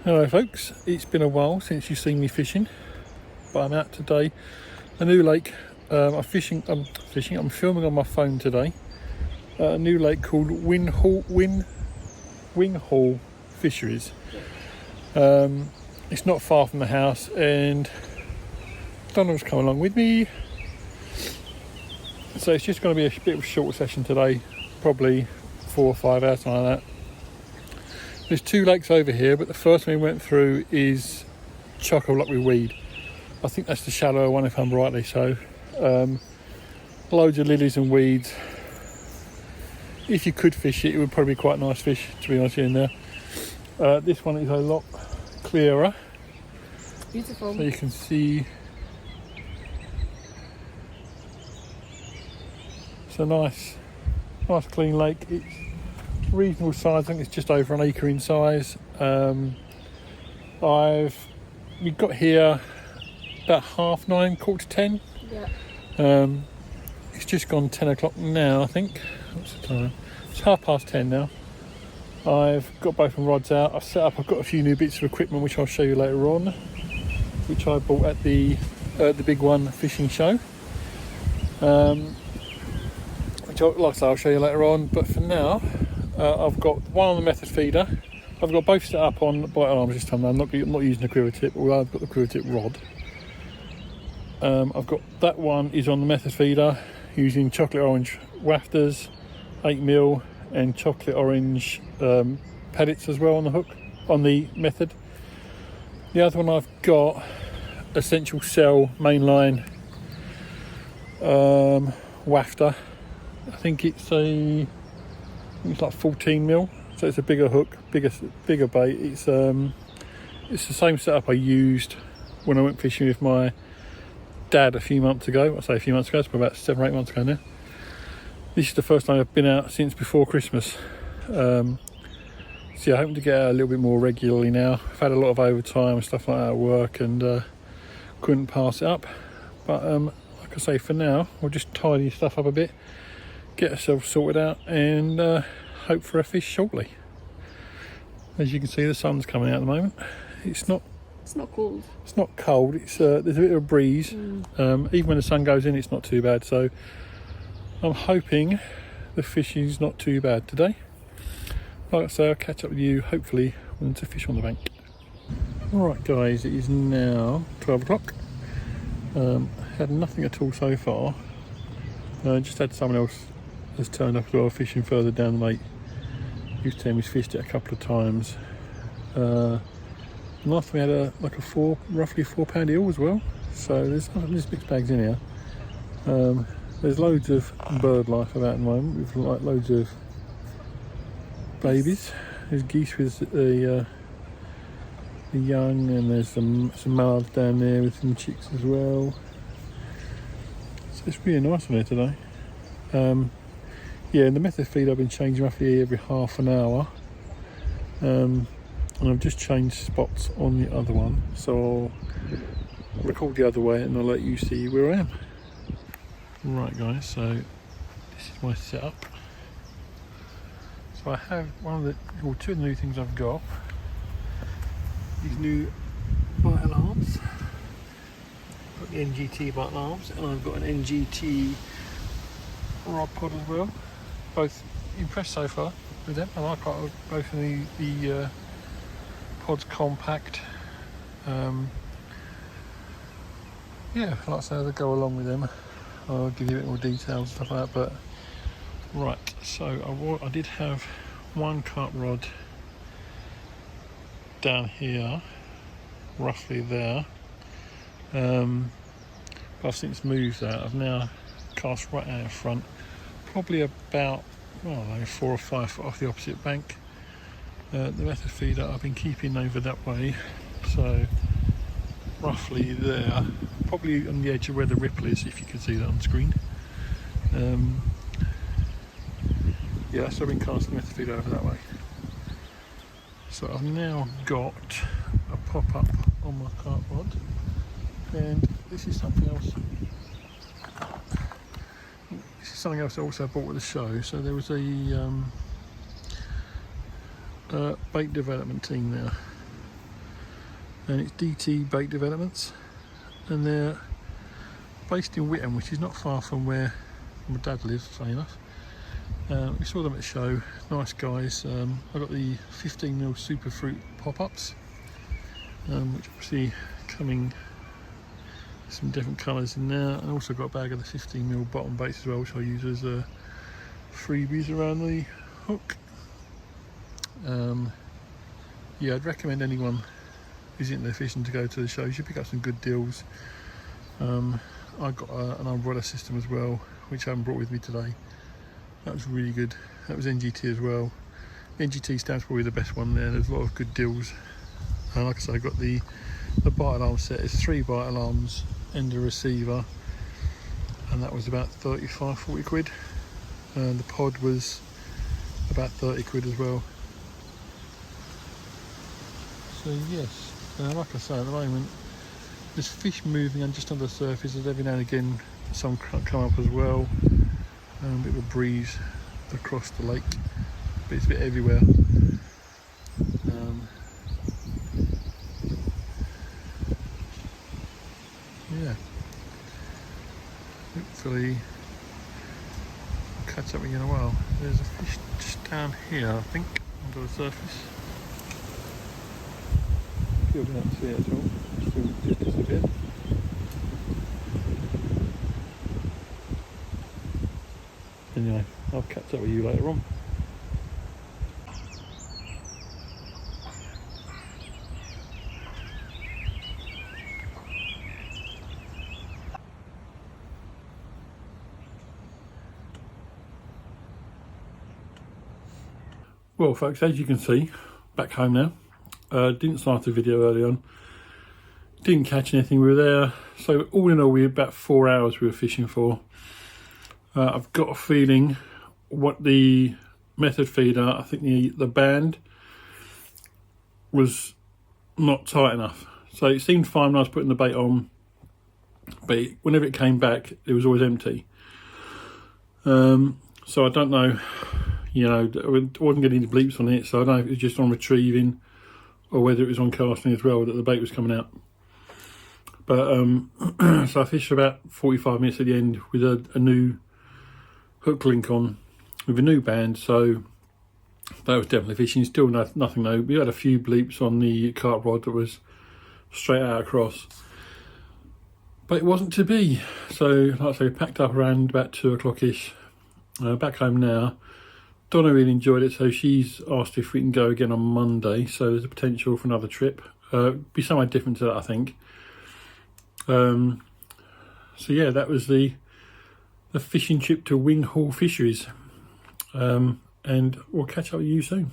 Hello folks, it's been a while since you've seen me fishing, but I'm out today. A new lake. I'm filming on my phone today. A new lake called Winghall Fisheries. It's not far from the house, and Donald's come along with me. So it's just going to be a bit of a short session today, probably 4 or 5 hours, something like that. There's 2 lakes over here, but the first one we went through is chock-a-block with weed. I think that's the shallower one, if I'm rightly so. Loads of lilies and weeds. If you could fish it, it would probably be quite a nice fish, to be honest, in there. This one is a lot clearer. Beautiful. So you can see it's a nice clean lake. It's reasonable size. I think it's just over an acre in size. We got here about 9:30, 9:45. Yeah. It's just gone 10 o'clock now, I think. What's the time? It's 10:30 now. I've got both my rods out. I've got a few new bits of equipment which I'll show you later on, which I bought at the Big One fishing show. Which I'll show you later on. But for now, I've got one on the method feeder. I've got both set up on bite arms this time. I'm not using a quiver tip, although I've got the quiver tip rod. I've got that one is on the method feeder using chocolate orange wafters, 8mm, and chocolate orange pellets as well on the hook, on the method. The other one I've got essential cell mainline wafter. I think it's like 14mm, so it's a bigger hook, bigger bait. It's the same setup I used when I went fishing with my dad a few months ago. I say a few months ago, it's probably about 7 or 8 months ago now. This is the first time I've been out since before Christmas. So yeah, I'm hoping to get out a little bit more regularly now. I've had a lot of overtime and stuff like that at work, and couldn't pass it up. But like I say, for now, we'll just tidy stuff up a bit, get ourselves sorted out, and hope for a fish shortly. As you can see, the sun's coming out at the moment. It's not cold. It's not cold. It's there's a bit of a breeze. Even when the sun goes in, it's not too bad. So I'm hoping the fishing's not too bad today. Like I say, I'll catch up with you hopefully when there's a fish on the bank. Alright guys, it is now 12 o'clock. Had nothing at all so far. Just had someone else has turned up as well, fishing further down the lake. He was telling me he's fished it a couple of times. Last time we had roughly 4 pound eel as well. So there's mixed bags in here. There's loads of bird life about at the moment, with loads of babies. There's geese with the young, and there's some mallards down there with some chicks as well. So it's really nice in there today. Yeah, and the method feed I've been changing roughly every half an hour. And I've just changed spots on the other one, so I'll record the other way and I'll let you see where I am. Right guys, so this is my setup. So I have two of the new things I've got. These new bite alarms. I've got the NGT bite alarms, and I've got an NGT rod pod as well. Both impressed so far with them. I like both of the pod's compact. Yeah, like I say, they go along with them. I'll give you a bit more details and stuff like that. But right, so I did have one carp rod down here, roughly there. But I've since moved that. I've now cast right out in front, probably about 4 or 5 foot off the opposite bank. The method feeder I've been keeping over that way, so roughly there, probably on the edge of where the ripple is, if you can see that on screen. Yeah, so I've been casting the method feeder over that way. So I've now got a pop-up on my carp rod, and this is something else. This is something else I also bought at the show. So there was a bait development team there, and it's DT Bait Developments, and they're based in Whittam, which is not far from where my dad lives, funny enough. We saw them at the show, nice guys. I got the 15mm super fruit pop-ups, which obviously coming some different colours in there, and also got a bag of the 15mm bottom baits as well, which I use as freebies around the hook. Yeah, I'd recommend anyone visiting their fishing to go to the shows. You pick up some good deals. I got an umbrella system as well, which I haven't brought with me today. That was really good. That was NGT as well. NGT stands probably the best one there. There's a lot of good deals. And like I say, I got the bite alarm set. It's 3 bite alarms and a receiver, and that was about 35-40 quid. And the pod was about 30 quid as well. So yes, like I say, at the moment there's fish moving and just under the surface. There's every now and again some come up as well. A bit of a breeze across the lake, but it's a bit everywhere. Yeah, hopefully I'll catch up with you in a while. There's a fish just down here, I think, under the surface. Still don't see it at all. Still just disappeared. Anyway, I'll catch up with you later on. Well folks, as you can see, back home now. Didn't start the video early on. Didn't catch anything, we were there. So all in all, we had about 4 hours we were fishing for. I've got a feeling what the method feeder, I think the band was not tight enough. So it seemed fine when I was putting the bait on, but whenever it came back, it was always empty. So I don't know, you know, I wasn't getting any bleeps on it, so I don't know if it was just on retrieving or whether it was on casting as well that the bait was coming out. But so I fished for about 45 minutes at the end with a new hook link on with a new band, so that was definitely fishing. Still nothing though. We had a few bleeps on the carp rod that was straight out across, but it wasn't to be. So like I say, packed up around about 2 o'clock ish. Back home now. Donna really enjoyed it, so she's asked if we can go again on Monday, so there's a potential for another trip. Be somewhere different to that, I think. So yeah, that was the fishing trip to Winghall Fisheries, and we'll catch up with you soon.